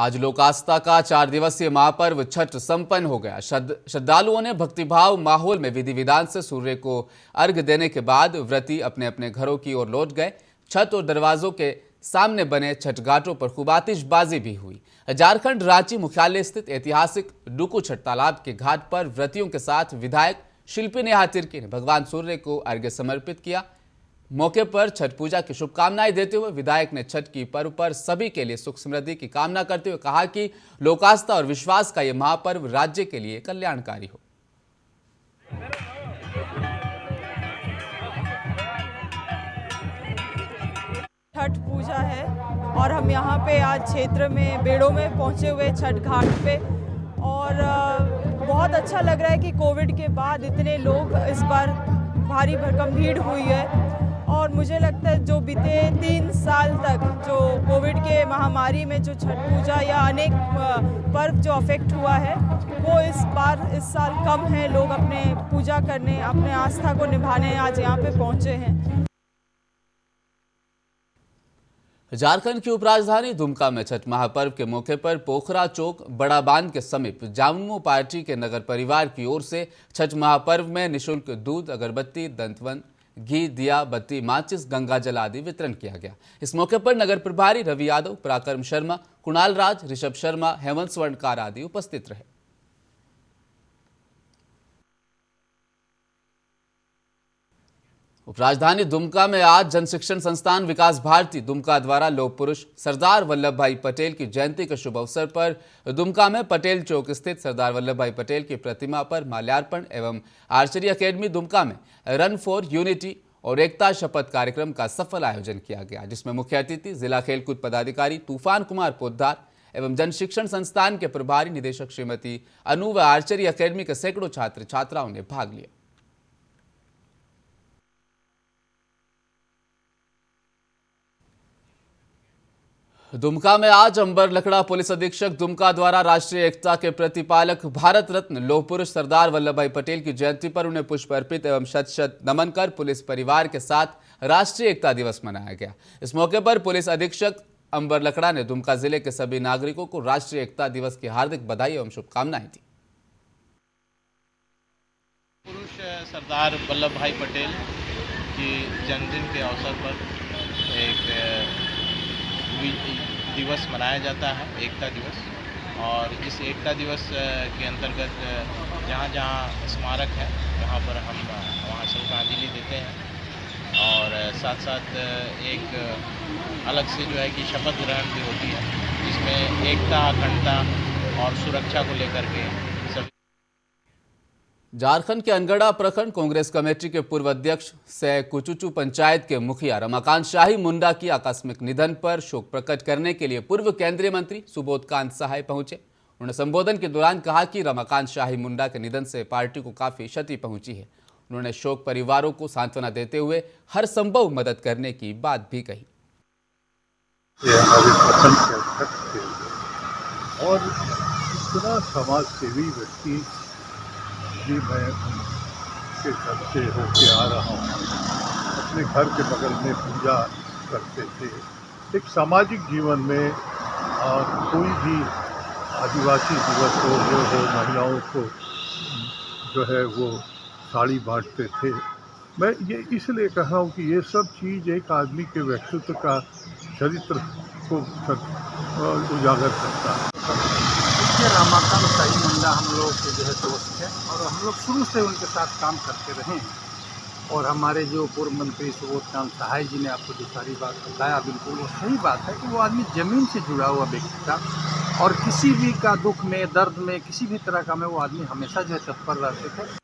आज लोक आस्था का 4 दिवसीय महापर्व छठ संपन्न हो गया। श्रद्धालुओं ने भक्तिभाव माहौल में विधि विधान से सूर्य को अर्घ्य देने के बाद व्रती अपने अपने घरों की ओर लौट गए। छत और दरवाजों के सामने बने छठ घाटों पर खूब आतिशबाजी भी हुई। झारखंड रांची मुख्यालय स्थित ऐतिहासिक डुकू छठ तालाब के घाट पर व्रतियों के साथ विधायक शिल्पी नेहा तिर्की ने भगवान सूर्य को अर्घ्य समर्पित किया। मौके पर छठ पूजा की शुभकामनाएं देते हुए विधायक ने छठ की पर्व पर सभी के लिए सुख समृद्धि की कामना करते हुए कहा कि लोकास्था और विश्वास का यह महापर्व राज्य के लिए कल्याणकारी हो। छठ पूजा है और हम यहाँ पे आज क्षेत्र में बेड़ों में पहुँचे हुए छठ घाट पे, और बहुत अच्छा लग रहा है कि कोविड के बाद इतने लोग इस बार भारी भरकम भीड़ हुई है। और मुझे लगता है जो बीते 3 साल तक जो कोविड के महामारी में जो छठ पूजा या अनेक पर्व जो अफेक्ट हुआ है वो इस साल कम है। लोग अपने पूजा करने, अपने आस्था को निभाने आज यहाँ पे पहुँचे हैं। झारखंड की उपराजधानी दुमका में छठ महापर्व के मौके पर पोखरा चौक बड़ा बांध के समीप जामुमो पार्टी के नगर परिवार की ओर से छठ महापर्व में निःशुल्क दूध, अगरबत्ती, दंतवन, घी, दिया बत्ती, माचिस, गंगा जल आदि वितरण किया गया। इस मौके पर नगर प्रभारी रवि यादव, पराक्रम शर्मा, कुणाल राज, ऋषभ शर्मा, हेमंत स्वर्णकार आदि उपस्थित रहे। उपराजधानी दुमका में आज जन शिक्षण संस्थान विकास भारती दुमका द्वारा लौह पुरुष सरदार वल्लभ भाई पटेल की जयंती के शुभ अवसर पर दुमका में पटेल चौक स्थित सरदार वल्लभ भाई पटेल की प्रतिमा पर माल्यार्पण एवं आर्चरी अकेडमी दुमका में रन फॉर यूनिटी और एकता शपथ कार्यक्रम का सफल आयोजन किया गया, जिसमें मुख्य अतिथि जिला खेलकूद पदाधिकारी तूफान कुमार पोद्दार एवं जन शिक्षण संस्थान के प्रभारी निदेशक श्रीमती अनु व आर्चरी अकेडमी के सैकड़ों छात्र छात्राओं ने भाग लिया। दुमका में आज अंबर लकड़ा पुलिस अधीक्षक दुमका द्वारा राष्ट्रीय एकता के प्रतिपालक भारत रत्न लौह पुरुष सरदार वल्लभ भाई पटेल की जयंती पर उन्हें पुष्प अर्पित एवं शत शत नमन कर पुलिस परिवार के साथ राष्ट्रीय एकता दिवस मनाया गया। इस मौके पर पुलिस अधीक्षक अंबर लकड़ा ने दुमका जिले के सभी नागरिकों को राष्ट्रीय एकता दिवस की हार्दिक बधाई एवं शुभकामनाएं दी। पुरुष सरदार वल्लभ भाई पटेल की जन्मदिन के अवसर पर एक दिवस मनाया जाता है, एकता दिवस। और इस एकता दिवस के अंतर्गत जहाँ जहाँ स्मारक है वहाँ पर हम वहाँ श्रद्धांजलि देते हैं, और साथ साथ एक अलग से जो है कि शपथ ग्रहण भी होती है, जिसमें एकता, अखंडता और सुरक्षा को लेकर के सभी। झारखंड के अनगढ़ा प्रखंड कांग्रेस कमेटी के पूर्व अध्यक्ष सह कुचुचू पंचायत के मुखिया रमाकांत शाही मुंडा की आकस्मिक निधन पर शोक प्रकट करने के लिए पूर्व केंद्रीय मंत्री सुबोधकांत सहाय पहुंचे। उन्होंने संबोधन के दौरान कहा कि रमाकांत शाही मुंडा के निधन से पार्टी को काफी क्षति पहुंची है। उन्होंने शोक परिवारों को सांत्वना देते हुए हर संभव मदद करने की बात भी कही। और इतना समाज सेवी व्यक्ति जी, मैं उनके घर से होके आ रहा हूँ। अपने घर के बगल में पूजा करते थे। एक सामाजिक जीवन में कोई भी आदिवासी दिवस हो, जो हो, महिलाओं को जो है वो साड़ी बांटते थे। मैं ये इसलिए कह रहा हूँ कि ये सब चीज़ एक आदमी के व्यक्तित्व का, चरित्र को उजागर करता है। रमाकांत शाही मुंडा हम लोग के जो है दोस्त हैं, और हम लोग शुरू से उनके साथ काम करते रहे हैं। और हमारे जो पूर्व मंत्री सुबोधकांत सहाय जी ने आपको जो सारी बात बताया, बिल्कुल वो सही बात है कि वो आदमी ज़मीन से जुड़ा हुआ व्यक्ति था, और किसी भी का दुख में, दर्द में, किसी भी तरह का में वो आदमी हमेशा जो है तत्पर रहते थे।